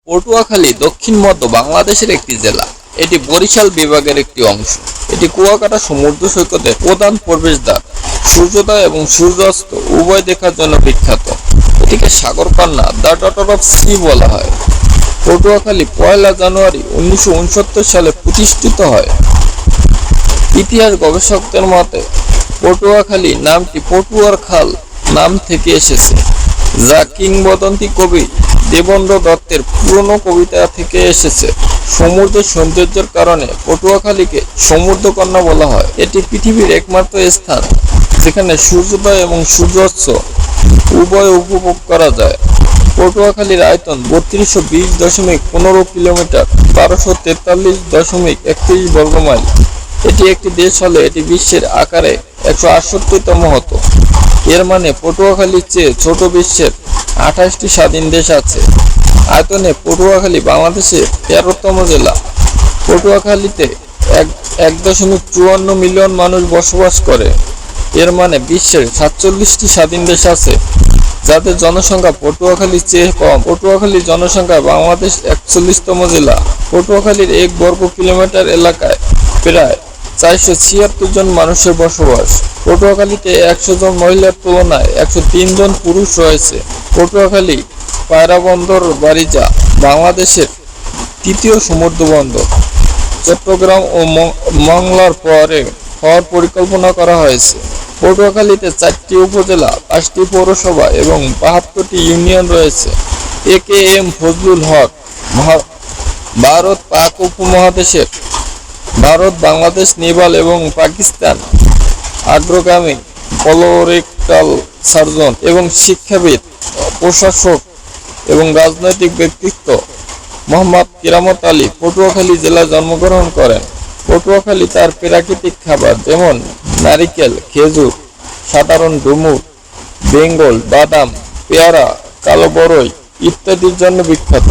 পটুয়াখালী দক্ষিণ মধ্য বাংলাদেশের একটি জেলা। এটি বরিশাল বিভাগের একটি অংশ। এটি কুয়াকাটা সমুদ্র সৈকতের প্রধান প্রবেশদ্বার। সূর্যোদয় এবং সূর্যাস্ত উভয় দেখার জন্য বিখ্যাত। এটিকে সাগরকন্যা, দ্য ডটার অফ সি বলা হয়। পটুয়াখালী 1 জানুয়ারি 1969 সালে প্রতিষ্ঠিত হয়। ইতিহাস গবেষকদের মতে পটুয়াখালী নামটি পটুয়ার খাল নাম থেকে এসেছে, যা কিংবদন্তি কবি দেবেন্দ্র দত্তের পুরনো কবিতা থেকে এসেছে। সমুদ্র সৌন্দর্যের কারণে পটুয়াখালীকে সমুদ্রকন্যা বলা হয়। এটি পৃথিবীর একমাত্র স্থান যেখানে সূর্যোদয় এবং সূর্যাস্ত উভয় উপভোগ করা যায়। পটুয়াখালীর আয়তন 3220.15 কিলোমিটার, 1243.31 বর্গমাইল। এটি একটি দেশ হলে এটি বিশ্বের আকারে 168তম হতো। এর মানে পটুয়াখালীর চেয়ে ছোট বিশ্বের 28টি স্বাধীন দেশ আছে। আয়তনে পটুয়াখালী বাংলাদেশের 13তম জেলা। পটুয়াখালীতে 1.54 মিলিয়ন মানুষ বসবাস করে। এর মানে বিশ্বের 47টি স্বাধীন দেশ আছে যাদের জনসংখ্যা পটুয়াখালীর চেয়ে কম। পটুয়াখালীর জনসংখ্যা বাংলাদেশ 41তম জেলা। পটুয়াখালীর 1 বর্গ কিলোমিটার এলাকায় প্রায় 476 জন মানুষের বসবাস। পটুয়াখালীতে 100 জন মহিলার তুলনায় 103 জন পুরুষ রয়েছে। পটুয়াখালী পায়রা বন্দর বারিজা বাংলাদেশের 3য় সমুদ্র বন্দর। চট্টগ্রাম ও মংলার পরে হওয়ার পরিকল্পনা করা হয়েছে। পটুয়াখালীতে 4টি উপজেলা, 5টি পৌরসভা এবং 72টি ইউনিয়ন রয়েছে। এ.কে.এম. ফজলুল হক ভারত পাক উপমহাদেশের ভারত, বাংলাদেশ, নেপাল এবং পাকিস্তান অগ্রগামী কলোরেক্টাল সার্জন এবং শিক্ষাবিদ, প্রশাসক এবং রাজনৈতিক ব্যক্তিত্ব মোহাম্মদ কিরামত আলী পটুয়াখালী জেলায় জন্মগ্রহণ করেন। পটুয়াখালী তার প্রাকৃতিক খাবার যেমন নারিকেল, খেজুর, সাধারণ ডুমুর, বেঙ্গল, বাদাম, পেয়ারা, কালো বরই ইত্যাদির জন্য বিখ্যাত।